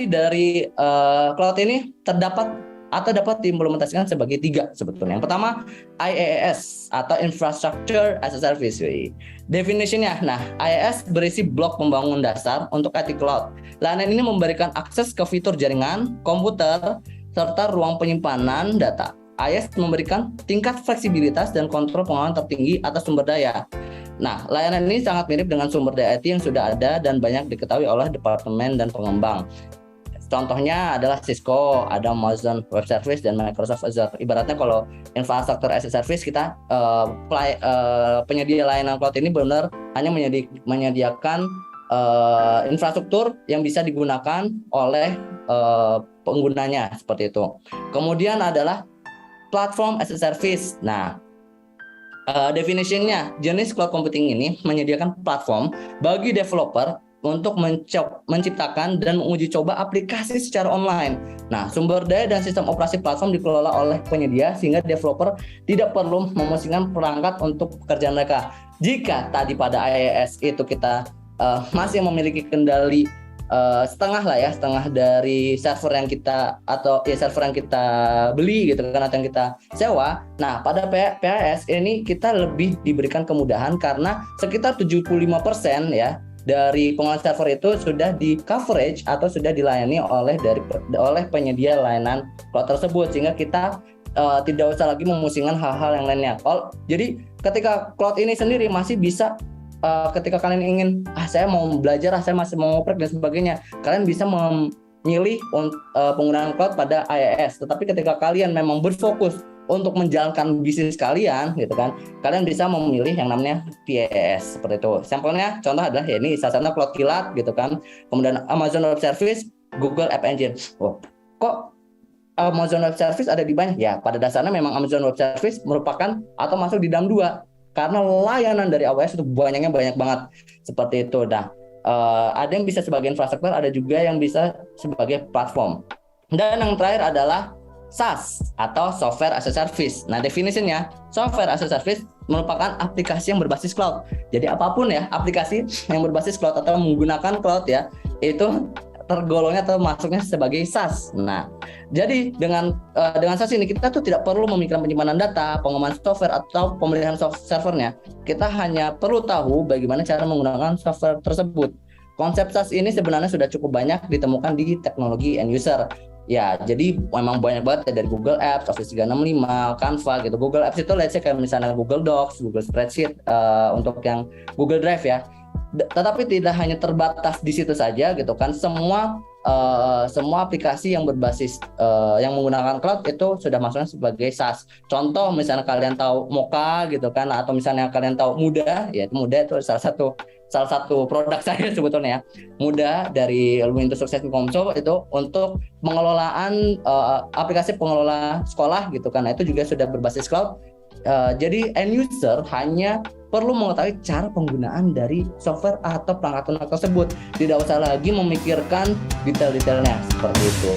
aplikasi dari cloud ini dapat diimplementasikan sebagai 3 sebetulnya. Yang pertama, IaaS atau Infrastructure as a Service. Definitionnya, IaaS berisi blok pembangunan dasar untuk IT cloud. Layanan ini memberikan akses ke fitur jaringan, komputer, serta ruang penyimpanan data. IaaS memberikan tingkat fleksibilitas dan kontrol pengelolaan tertinggi atas sumber daya. Layanan ini sangat mirip dengan sumber daya IT yang sudah ada dan banyak diketahui oleh departemen dan pengembang. Contohnya adalah Cisco, ada Amazon Web Service, dan Microsoft Azure. Ibaratnya kalau infrastructure as a service, kita penyedia layanan cloud ini benar hanya menyediakan infrastruktur yang bisa digunakan oleh penggunanya, seperti itu. Kemudian adalah platform as a service. Definitionnya, jenis cloud computing ini menyediakan platform bagi developer untuk menciptakan dan menguji coba aplikasi secara online. Sumber daya dan sistem operasi platform dikelola oleh penyedia sehingga developer tidak perlu memusingkan perangkat untuk pekerjaan mereka. Jika tadi pada IaaS itu kita masih memiliki kendali setengah dari server yang kita beli gitu kan, atau yang kita sewa. Pada PaaS ini kita lebih diberikan kemudahan karena sekitar 75% ya dari pengelola server itu sudah di coverage atau sudah dilayani oleh penyedia layanan cloud tersebut, sehingga kita tidak usah lagi memusingkan hal-hal yang lainnya. Jadi ketika cloud ini sendiri masih bisa, ketika kalian ingin saya mau belajar, saya masih mau ngoprek dan sebagainya, kalian bisa memilih penggunaan cloud pada IaaS. Tetapi ketika kalian memang berfokus untuk menjalankan bisnis kalian gitu kan, kalian bisa memilih yang namanya PaaS, seperti itu. Sampelnya contoh adalah ini salah satu cloud kilat gitu kan. Kemudian Amazon Web Service, Google App Engine. Kok Amazon Web Service ada di banyak? Ya, pada dasarnya memang Amazon Web Service merupakan atau masuk di dalam 2 karena layanan dari AWS itu banyak banget, seperti itu. Ada yang bisa sebagai infrastruktur, ada juga yang bisa sebagai platform. Dan yang terakhir adalah SaaS atau Software as a Service. Definisinya, Software as a Service merupakan aplikasi yang berbasis cloud. Jadi apapun ya, aplikasi yang berbasis cloud atau menggunakan cloud ya, itu tergolongnya atau masuknya sebagai SaaS. Jadi dengan SaaS ini kita tuh tidak perlu memikirkan penyimpanan data, pengembangan software atau pemeliharaan servernya. Kita hanya perlu tahu bagaimana cara menggunakan software tersebut. Konsep SaaS ini sebenarnya sudah cukup banyak ditemukan di teknologi end user. Ya, jadi memang banyak banget ya, dari Google Apps, Office 365, Canva gitu. Google Apps itu let's say kayak misalnya Google Docs, Google Spreadsheet, untuk yang Google Drive ya. Tetapi tidak hanya terbatas di situ saja gitu kan. Semua aplikasi yang berbasis yang menggunakan cloud itu sudah masuknya sebagai SaaS. Contoh misalnya kalian tahu Moka gitu kan, atau misalnya kalian tahu Muda, ya Muda itu salah satu produk saya sebetulnya. Muda dari Luminto Sukses Komso itu untuk pengelolaan aplikasi pengelola sekolah gitu kan. Itu juga sudah berbasis cloud. Jadi end user hanya perlu mengetahui cara penggunaan dari software atau perangkat lunak tersebut. Tidak usah lagi memikirkan detail-detailnya, seperti itu.